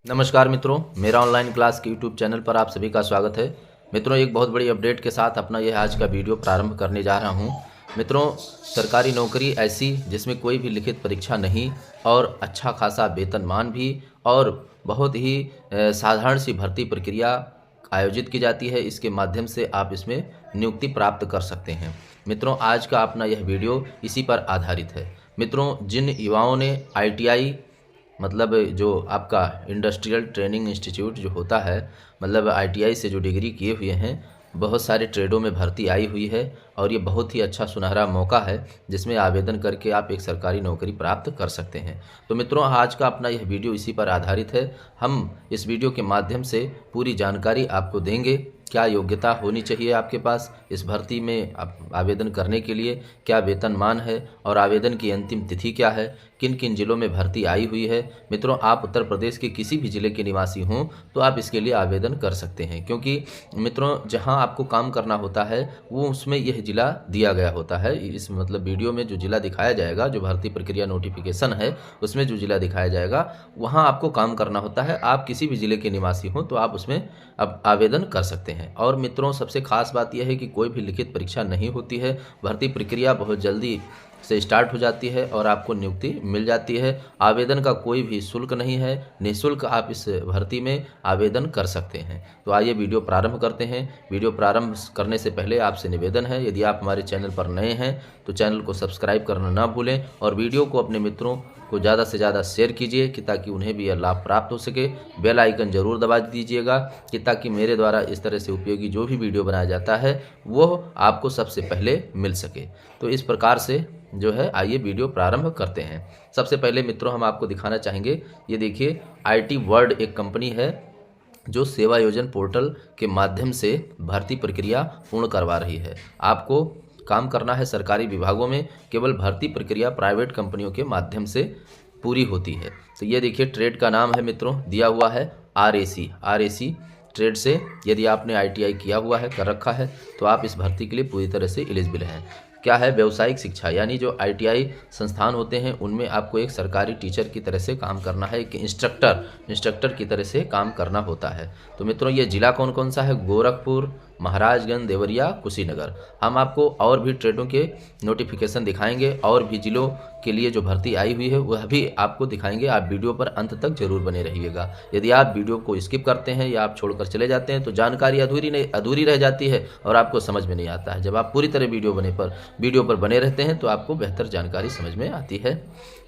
नमस्कार मित्रों, मेरा ऑनलाइन क्लास के यूट्यूब चैनल पर आप सभी का स्वागत है। मित्रों, एक बहुत बड़ी अपडेट के साथ अपना यह आज का वीडियो प्रारंभ करने जा रहा हूं। मित्रों, सरकारी नौकरी ऐसी जिसमें कोई भी लिखित परीक्षा नहीं और अच्छा खासा वेतनमान भी और बहुत ही साधारण सी भर्ती प्रक्रिया आयोजित की जाती है। इसके माध्यम से आप इसमें नियुक्ति प्राप्त कर सकते हैं। मित्रों, आज का अपना यह वीडियो इसी पर आधारित है। मित्रों, जिन युवाओं ने ITI मतलब जो आपका इंडस्ट्रियल ट्रेनिंग इंस्टीट्यूट जो होता है, मतलब ITI से जो डिग्री किए हुए हैं, बहुत सारे ट्रेडों में भर्ती आई हुई है और ये बहुत ही अच्छा सुनहरा मौका है जिसमें आवेदन करके आप एक सरकारी नौकरी प्राप्त कर सकते हैं। तो मित्रों, आज का अपना यह वीडियो इसी पर आधारित है। हम इस वीडियो के माध्यम से पूरी जानकारी आपको देंगे। क्या योग्यता होनी चाहिए आपके पास इस भर्ती में आवेदन करने के लिए, क्या वेतनमान है और आवेदन की अंतिम तिथि क्या है, किन किन जिलों में भर्ती आई हुई है। मित्रों, आप उत्तर प्रदेश के किसी भी ज़िले के निवासी हों तो आप इसके लिए आवेदन कर सकते हैं, क्योंकि मित्रों जहां आपको काम करना होता है वो उसमें यह ज़िला दिया गया होता है। इस मतलब वीडियो में जो ज़िला दिखाया जाएगा, जो भर्ती प्रक्रिया नोटिफिकेशन है उसमें जो ज़िला दिखाया जाएगा वहाँ आपको काम करना होता है। आप किसी भी ज़िले के निवासी हों तो आप उसमें अब आवेदन कर सकते हैं। और मित्रों, सबसे खास बात यह है कि कोई भी लिखित परीक्षा नहीं होती है। भर्ती प्रक्रिया बहुत जल्दी से स्टार्ट हो जाती है और आपको नियुक्ति मिल जाती है। आवेदन का कोई भी शुल्क नहीं है, निःशुल्क आप इस भर्ती में आवेदन कर सकते हैं। तो आइए वीडियो प्रारंभ करते हैं। वीडियो प्रारंभ करने से पहले आपसे निवेदन है, यदि आप हमारे चैनल पर नए हैं तो चैनल को सब्सक्राइब करना ना भूलें और वीडियो को अपने मित्रों को ज़्यादा से ज़्यादा शेयर कीजिए कि ताकि उन्हें भी यह लाभ प्राप्त हो सके। बेल आइकन ज़रूर दबा दीजिएगा कि ताकि मेरे द्वारा इस तरह से उपयोगी जो भी वीडियो बनाया जाता है वो आपको सबसे पहले मिल सके। तो इस प्रकार से जो है आइए वीडियो प्रारंभ करते हैं। सबसे पहले मित्रों हम आपको दिखाना चाहेंगे, ये देखिए IT वर्ल्ड एक कंपनी है जो सेवा योजन पोर्टल के माध्यम से भर्ती प्रक्रिया पूर्ण करवा रही है। आपको काम करना है सरकारी विभागों में, केवल भर्ती प्रक्रिया प्राइवेट कंपनियों के माध्यम से पूरी होती है। तो ये देखिए ट्रेड का नाम है मित्रों, दिया हुआ है RAC ट्रेड से यदि आपने ITI किया हुआ है, कर रखा है, तो आप इस भर्ती के लिए पूरी तरह से एलिजिबल हैं। क्या है व्यावसायिक शिक्षा, यानी जो ITI संस्थान होते हैं उनमें आपको एक सरकारी टीचर की तरह से काम करना है, एक इंस्ट्रक्टर की तरह से काम करना होता है। तो मित्रों, ये जिला कौन कौन सा है? गोरखपुर, महाराजगंज, देवरिया, कुशीनगर। हम आपको और भी ट्रेडों के नोटिफिकेशन दिखाएंगे और भी जिलों के लिए जो भर्ती आई हुई है वह भी आपको दिखाएंगे। आप वीडियो पर अंत तक जरूर बने रहिएगा। यदि आप वीडियो को स्किप करते हैं या आप छोड़कर चले जाते हैं तो जानकारी अधूरी रह जाती है और आपको समझ में नहीं आता है। जब आप पूरी तरह वीडियो पर बने रहते हैं तो आपको बेहतर जानकारी समझ में आती है।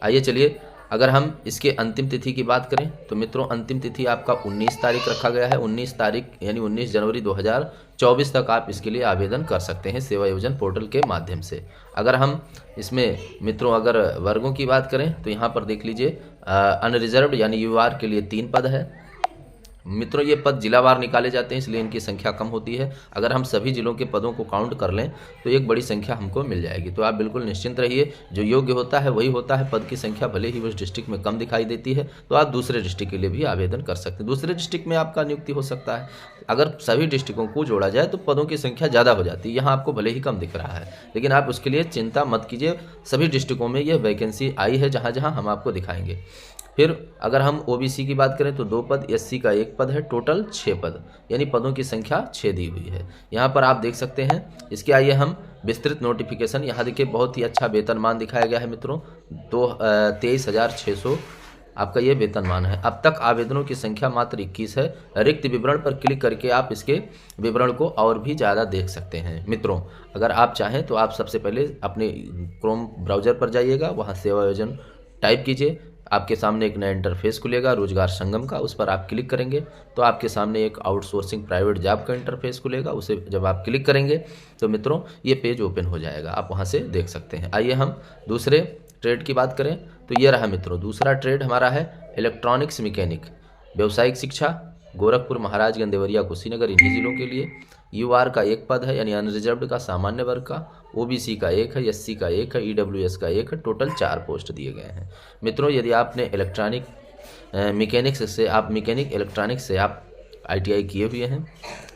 आइए चलिए, अगर हम इसके अंतिम तिथि की बात करें तो मित्रों अंतिम तिथि आपका 19 तारीख रखा गया है। 19 तारीख यानी 19 जनवरी 2024 तक आप इसके लिए आवेदन कर सकते हैं सेवा योजन पोर्टल के माध्यम से। अगर हम इसमें मित्रों अगर वर्गों की बात करें तो यहाँ पर देख लीजिए अनरिजर्व्ड यानी UR के लिए 3 पद है। मित्रों, ये पद जिलावार निकाले जाते हैं इसलिए इनकी संख्या कम होती है। अगर हम सभी जिलों के पदों को काउंट कर लें तो एक बड़ी संख्या हमको मिल जाएगी। तो आप बिल्कुल निश्चिंत रहिए, जो योग्य होता है वही होता है। पद की संख्या भले ही उस डिस्ट्रिक्ट में कम दिखाई देती है तो आप दूसरे डिस्ट्रिक्ट के लिए भी आवेदन कर सकते हैं। दूसरे डिस्ट्रिक्ट में आपका नियुक्ति हो सकता है। अगर सभी डिस्ट्रिक्टों को जोड़ा जाए तो पदों की संख्या ज़्यादा हो जाती है। यहाँ आपको भले ही कम दिख रहा है, लेकिन आप उसके लिए चिंता मत कीजिए। सभी डिस्ट्रिक्टों में यह वैकेंसी आई है जहाँ जहाँ हम आपको दिखाएंगे। फिर अगर हम OBC की बात करें तो 2 पद, SC का 1 पद है, टोटल 6 पद, यानी पदों की संख्या 6 दी हुई है। यहाँ पर आप देख सकते हैं। इसके आइए हम विस्तृत नोटिफिकेशन, यहाँ देखिए बहुत ही अच्छा वेतनमान दिखाया गया है मित्रों। 23,600 आपका ये वेतनमान है। अब तक आवेदनों की संख्या मात्र 21 है। रिक्त विवरण पर क्लिक करके आप इसके विवरण को और भी ज़्यादा देख सकते हैं। मित्रों, अगर आप चाहें तो आप सबसे पहले अपने क्रोम ब्राउज़र पर जाइएगा, वहाँ सेवा योजन टाइप कीजिए। आपके सामने एक नया इंटरफेस खुलेगा रोजगार संगम का, उस पर आप क्लिक करेंगे तो आपके सामने एक आउटसोर्सिंग प्राइवेट जॉब का इंटरफेस खुलेगा। उसे जब आप क्लिक करेंगे तो मित्रों ये पेज ओपन हो जाएगा, आप वहां से देख सकते हैं। आइए हम दूसरे ट्रेड की बात करें तो ये रहा मित्रों, दूसरा ट्रेड हमारा है इलेक्ट्रॉनिक्स मैकेनिक। व्यावसायिक शिक्षा गोरखपुर, महाराजगंज, देवरिया, कुशीनगर, इन्हीं जिलों के लिए। UR का 1 पद है यानी अनरिजर्व्ड का, सामान्य वर्ग का। OBC का 1 है, SC का 1 है, EWS का 1 है। टोटल 4 पोस्ट दिए गए हैं। मित्रों, यदि आपने मैकेनिक इलेक्ट्रॉनिक्स से आप ITI किए हुए हैं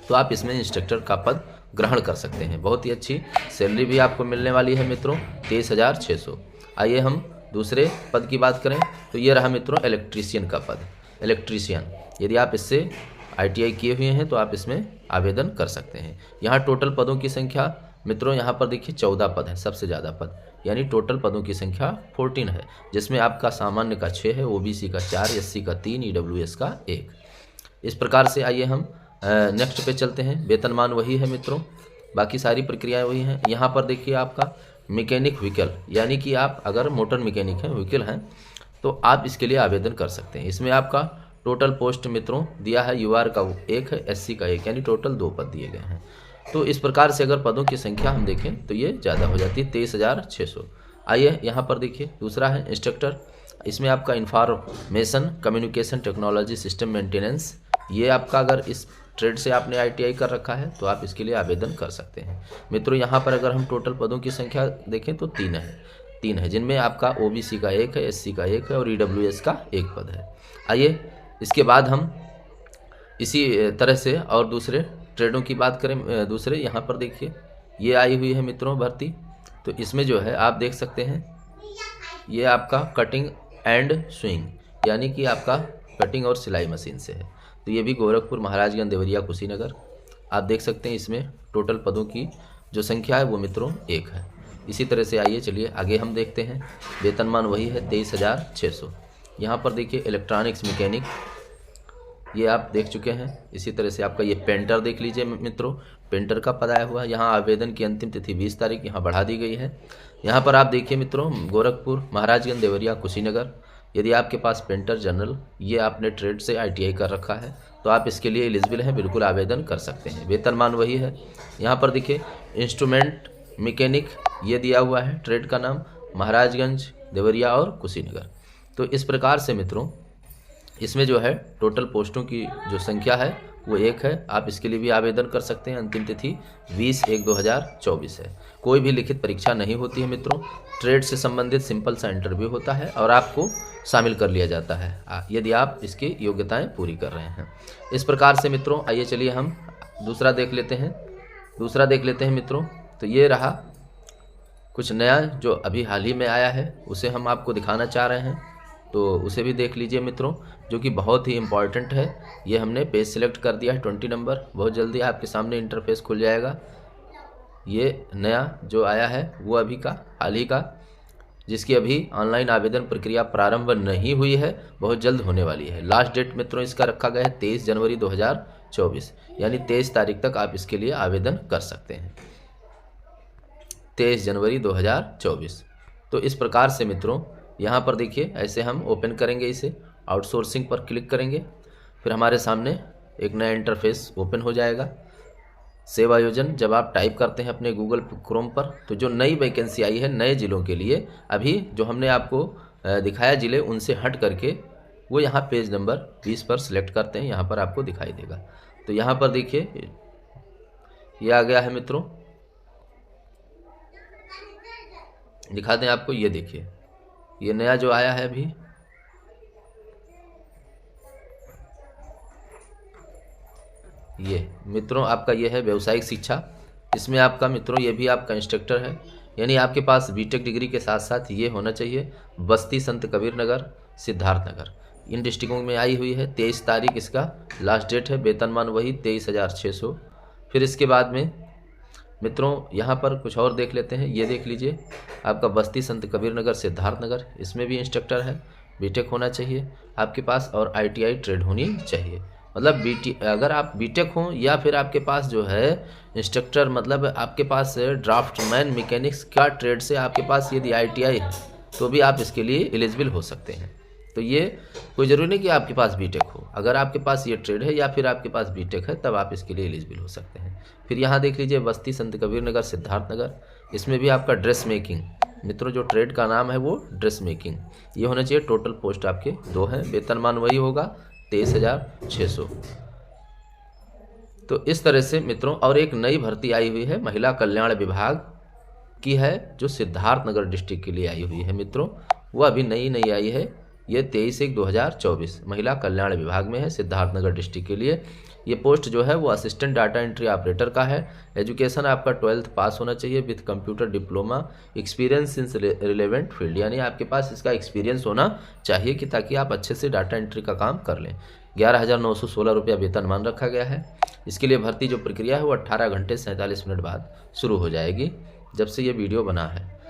तो आप इसमें इंस्ट्रक्टर का पद ग्रहण कर सकते हैं। बहुत ही अच्छी सैलरी भी आपको मिलने वाली है मित्रों, 23,600। आइए हम दूसरे पद की बात करें तो ये रहा मित्रों इलेक्ट्रीशियन का पद। इलेक्ट्रीशियन। यदि आप इससे ITI किए हुए हैं तो आप इसमें आवेदन कर सकते हैं। यहाँ टोटल पदों की संख्या मित्रों यहाँ पर देखिए 14 पद है, सबसे ज़्यादा पद, यानी टोटल पदों की संख्या 14 है, जिसमें आपका सामान्य का 6 है, OBC का 4, SC का 3, EWS का 1। इस प्रकार से आइए हम नेक्स्ट पे चलते हैं। वेतनमान वही है मित्रों, बाकी सारी प्रक्रियाएं वही हैं। यहाँ पर देखिए आपका मैकेनिक व्हीकल, यानी कि आप अगर मोटर मैकेनिक हैं, व्हीकल हैं, तो आप इसके लिए आवेदन कर सकते हैं। इसमें आपका टोटल पोस्ट मित्रों दिया है, UR का 1 है, SC का 1, यानी टोटल 2 पद दिए गए हैं। तो इस प्रकार से अगर पदों की संख्या हम देखें तो ये ज़्यादा हो जाती है, 23,600। आइए यहाँ पर देखिए दूसरा है इंस्ट्रक्टर। इसमें आपका information communication technology system maintenance, ये आपका अगर इस ट्रेड से आपने ITI कर रखा है तो आप इसके लिए आवेदन कर सकते हैं। मित्रों यहाँ पर अगर हम टोटल पदों की संख्या देखें तो 3 है, जिनमें आपका OBC का 1 है, SC का 1 है और EWS का 1 पद है। आइए इसके बाद हम इसी तरह से और दूसरे ट्रेडों की बात करें। दूसरे यहाँ पर देखिए ये आई हुई है मित्रों भर्ती, तो इसमें जो है आप देख सकते हैं ये आपका कटिंग एंड स्विंग, यानी कि आपका कटिंग और सिलाई मशीन से है। तो ये भी गोरखपुर, महाराजगंज, देवरिया, कुशीनगर। आप देख सकते हैं इसमें टोटल पदों की जो संख्या है वो मित्रों 1 है। इसी तरह से आइए चलिए आगे हम देखते हैं। वेतनमान वही है 23,600। यहाँ पर देखिए इलेक्ट्रॉनिक्स मैकेनिक, ये आप देख चुके हैं। इसी तरह से आपका ये पेंटर देख लीजिए मित्रों, पेंटर का पद आया हुआ है। यहाँ आवेदन की अंतिम तिथि 20 तारीख यहाँ बढ़ा दी गई है। यहाँ पर आप देखिए मित्रों गोरखपुर, महाराजगंज, देवरिया, कुशीनगर। यदि आपके पास पेंटर जनरल ये आपने ट्रेड से ITI कर रखा है तो आप इसके लिए एलिजिबल हैं, बिल्कुल आवेदन कर सकते हैं। वेतनमान वही है। यहाँ पर देखिए इंस्ट्रूमेंट मैकेनिक ये दिया हुआ है, ट्रेड का नाम महाराजगंज, देवरिया और कुशीनगर। तो इस प्रकार से मित्रों इसमें जो है टोटल पोस्टों की जो संख्या है वो 1 है। आप इसके लिए भी आवेदन कर सकते हैं। अंतिम तिथि 20/1/2024 है। कोई भी लिखित परीक्षा नहीं होती है मित्रों। ट्रेड से संबंधित सिंपल सा इंटरव्यू होता है और आपको शामिल कर लिया जाता है यदि आप इसकी योग्यताएं पूरी कर रहे हैं। इस प्रकार से मित्रों आइए चलिए हम दूसरा देख लेते हैं मित्रों। तो ये रहा कुछ नया जो अभी हाल ही में आया है, उसे हम आपको दिखाना चाह रहे हैं, तो उसे भी देख लीजिए मित्रों, जो कि बहुत ही इम्पॉर्टेंट है। ये हमने पेज सिलेक्ट कर दिया है 20 नंबर। बहुत जल्दी आपके सामने इंटरफेस खुल जाएगा। ये नया जो आया है वो अभी का हाल ही का, जिसकी अभी ऑनलाइन आवेदन प्रक्रिया प्रारंभ नहीं हुई है, बहुत जल्द होने वाली है। लास्ट डेट मित्रों इसका रखा गया है 23 जनवरी 2024, यानी 23 तारीख तक आप इसके लिए आवेदन कर सकते हैं। 23 जनवरी 2024। तो इस प्रकार से मित्रों यहाँ पर देखिए ऐसे हम ओपन करेंगे, इसे आउटसोर्सिंग पर क्लिक करेंगे, फिर हमारे सामने एक नया इंटरफेस ओपन हो जाएगा। सेवायोजन जब आप टाइप करते हैं अपने गूगल क्रोम पर, तो जो नई वैकेंसी आई है नए ज़िलों के लिए, अभी जो हमने आपको दिखाया ज़िले उनसे हट करके वो यहाँ पेज नंबर 20 पर सिलेक्ट करते हैं, यहाँ पर आपको दिखाई देगा। तो यहाँ पर देखिए ये आ गया है मित्रों, दिखा दें आपको। ये देखिए ये नया जो आया है अभी, ये मित्रों आपका ये है व्यावसायिक शिक्षा। इसमें आपका मित्रों ये भी आपका इंस्ट्रक्टर है, यानी आपके पास BTech डिग्री के साथ साथ ये होना चाहिए। बस्ती, संत कबीर नगर, सिद्धार्थ नगर, इन डिस्ट्रिक्टों में आई हुई है। 23 तारीख इसका लास्ट डेट है। वेतनमान वही 23,600। फिर इसके बाद में मित्रों यहाँ पर कुछ और देख लेते हैं। ये देख लीजिए आपका बस्ती, संत कबीर नगर, सिद्धार्थ नगर, इसमें भी इंस्ट्रक्टर है। BTech होना चाहिए आपके पास और ITI ट्रेड होनी चाहिए। मतलब अगर आप BTech हो या फिर आपके पास जो है इंस्ट्रक्टर, मतलब आपके पास ड्राफ्टमैन मैकेनिक्स का ट्रेड से आपके पास यदि ITI है तो भी आप इसके लिए एलिजिबल हो सकते हैं। तो ये कोई ज़रूरी नहीं कि आपके पास BTech हो, अगर आपके पास ये ट्रेड है या फिर आपके पास BTech है तब आप इसके लिए एलिजिबल हो सकते हैं। फिर यहाँ देख लीजिए बस्ती, संत कबीर नगर, सिद्धार्थ नगर, इसमें भी आपका ड्रेस मेकिंग, मित्रों जो ट्रेड का नाम है वो ड्रेस मेकिंग, ये होना चाहिए। टोटल पोस्ट आपके 2 हैं। वेतनमान वही होगा 23,600। तो इस तरह से मित्रों और एक नई भर्ती आई हुई है महिला कल्याण विभाग की है, जो सिद्धार्थ नगर डिस्ट्रिक्ट के लिए आई हुई है मित्रों। वो अभी नई आई है, ये 23/1/2024 महिला कल्याण विभाग में है, सिद्धार्थनगर डिस्ट्रिक्ट के लिए। ये पोस्ट जो है वो असिस्टेंट डाटा एंट्री ऑपरेटर का है। एजुकेशन आपका 12th पास होना चाहिए with computer diploma, experience in relevant field, यानी आपके पास इसका एक्सपीरियंस होना चाहिए कि ताकि आप अच्छे से डाटा एंट्री का काम कर लें। 11,916 रुपया वेतनमान रखा गया है। इसके लिए भर्ती जो प्रक्रिया है वो 18 घंटे 47 मिनट बाद शुरू हो जाएगी जब से ये वीडियो बना है।